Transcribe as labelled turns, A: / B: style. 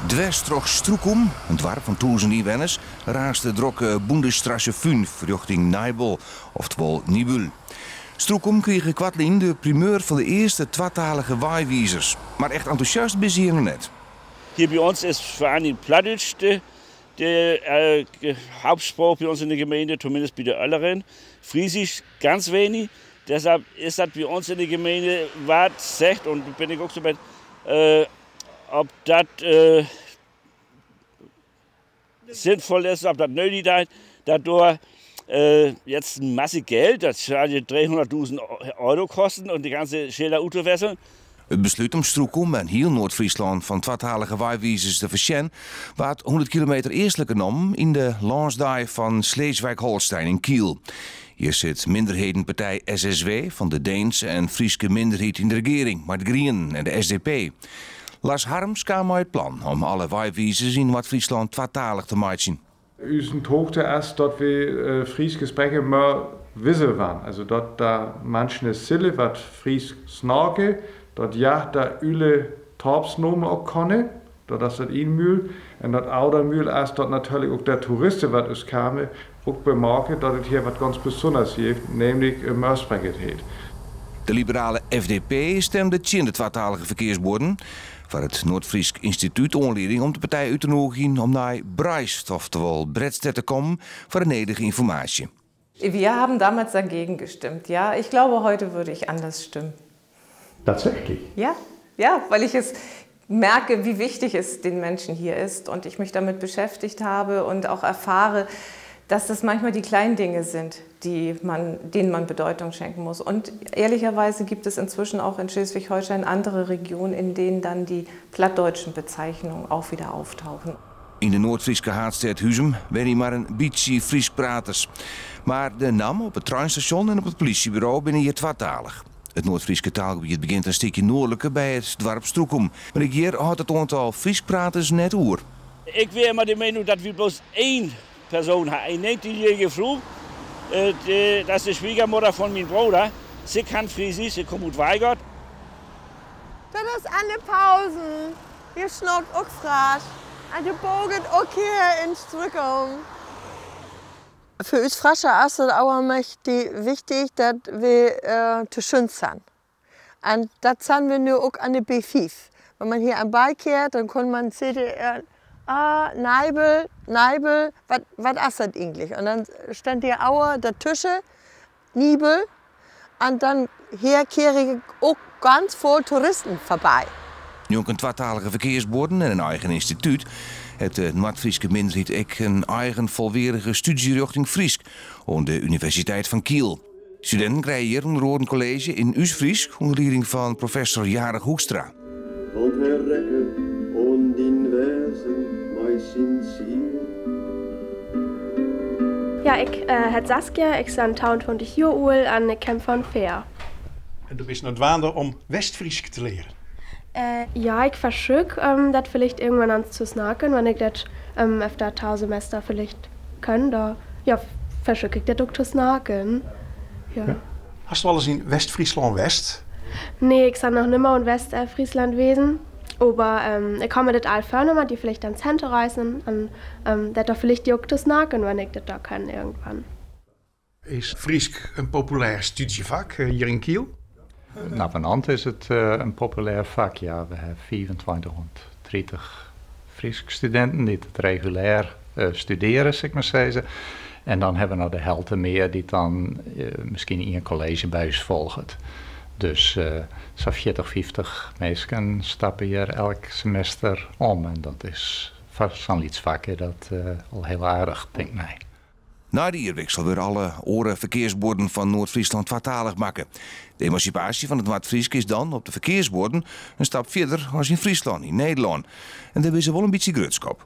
A: Dwers durch Strukum, een dorp van 1000 inwoners, raast de drokke Bundesstraße 5 richting Nijbel, oftewel Nibel. Strukum kreeg kwartlien de primeur van de eerste tweetalige waaiwijzers. Maar echt enthousiast ben ze hier nog net.
B: Hier bij ons is vooral in Plattdeutsch de Hauptsprache bei uns in der Gemeinde, zumindest bei der Ölleren. Friesisch ganz wenig. Deshalb ist das bei uns in der Gemeinde, was sagt, und bin ich auch so weit, ob das sinnvoll ist, ob das nötig ist, dadurch jetzt ein Masse Geld, das soll 300.000 Euro kosten und die ganze Schilder-Autowässer.
A: Het besluit om Strukum en heel Noord-Friesland van tweetalige waaiwijzers te verschijnen, wat 100 kilometer eerstelijke nam in de landsdij van Schleswig-Holstein in Kiel. Hier zit minderhedenpartij SSW van de Deense en Frieske minderheid in de regering, maar de Groenen en de SDP. Lars Harms kwam met het plan om alle waaiwijzers in Noord-Friesland tweetalig te maken.
C: U sind hoogte erst, dat we Fries gesprechen maar wissen waren. Also dat da manche Sille wat Fries snaken, dat ja da üle Torpsnomen ook konnen, dat is dat Inmühl. En dat oude Mühl erst dat natuurlijk ook der Touristen wat us kamen, ook bemerken dat het hier wat ganz besonders heeft, namelijk een Meursprecherheid.
A: De liberale FDP stemde tegen de tweetalige verkeersborden. Voor het Noord-Fries Instituut onleiding om de partij uit te nodigen om naar Breist, oftewel Bredstedt, te komen voor de nodige informatie.
D: Wir haben damals dagegen gestimmt, ja. Ich glaube, heute würde ich anders stimmen.
E: Tatsächlich?
D: Ja, weil ich es merke, wie wichtig es den Menschen hier ist und ich mich damit beschäftigt habe und auch erfahre, dass das manchmal die kleinen Dinge sind, denen man Bedeutung schenken muss. Und ehrlicherweise gibt es inzwischen auch in Schleswig-Holstein andere Regionen, in denen dann die plattdeutschen Bezeichnungen auch wieder auftauchen.
A: In de Noord-Frieske haardstad Huzum ben je maar een beetje Fries praters. Maar de naam op het treinstation en op het politiebureau ben hier tweetalig. Het Noord-Frieske taalgebied begint een stukje noordelijker bij het dorp Strukum. Maar hier houdt het aantal Fries praters net oer.
B: Ik weet maar de mening dat we bloß één Person haben. Een 19-jährige Frau, das ist die Schwiegermutter von meinem Bruder. Sie kann Friesisch, sie kommt aus Weigert.
F: Das ist Anne Pausen. Hier schnockt auch Frasch. Und die bogen auch hier in Strukum. Für uns Frascher ist es auch wichtig, dass wir zu schön sind. Und das sind wir nur auch an der B5. Wenn man hier am Ball kehrt, dann kann man sehen, Nijbel, was ist das eigentlich? Und dann stand hier auch der Tische, Nibel, und dann hier kehren auch ganz voll Touristen vorbei.
A: Nu ook een tweetalige verkeersborden en een eigen instituut. Het Noord-Frieske minderheid ook een eigen volledige studierichting Friesk aan de Universiteit van Kiel. Studenten krijgen hier een rode college in Us-Friesk onder leiding van professor Jarig Hoekstra.
G: Ja, ik heet Saskia, ik ben 22 jaar oud en ik kom van Veer.
E: En du bist noodwaardig om Westfriesk te leren?
G: Ja, ich versuche das vielleicht irgendwann an zu snacken, wenn ich das auf der Tausemester vielleicht kann. Da ja, versuche ich das auch zu snacken. Ja.
E: Hast du wel eens in West-Friesland-West?
G: Nee, ich bin noch nicht mal in Westfriesland gewesen. Aber ich komme das all vorne, die vielleicht ans Zentrum reisen und das da vielleicht auch zu snacken, wenn ich das da kann irgendwann.
E: Is Friesk een populair studievak hier in Kiel?
H: Nou, vanavond is het een populair vak. Ja, we hebben 2430 Friesk studenten die het regulair studeren, zeg maar zeggen. En dan hebben we nog de helft meer die dan misschien in een collegebuis volgen. Dus zo'n 40-50 mensen stappen hier elk semester om. En dat is vast zo'n lietsvakken dat al heel aardig, denk ik.
A: Na de ierwissel weer alle oren verkeersborden van Noord-Friesland tweetalig maken. De emancipatie van het Noord-Friesk is dan op de verkeersborden een stap verder als in Friesland, in Nederland. En daar is er wel een beetje grutskop.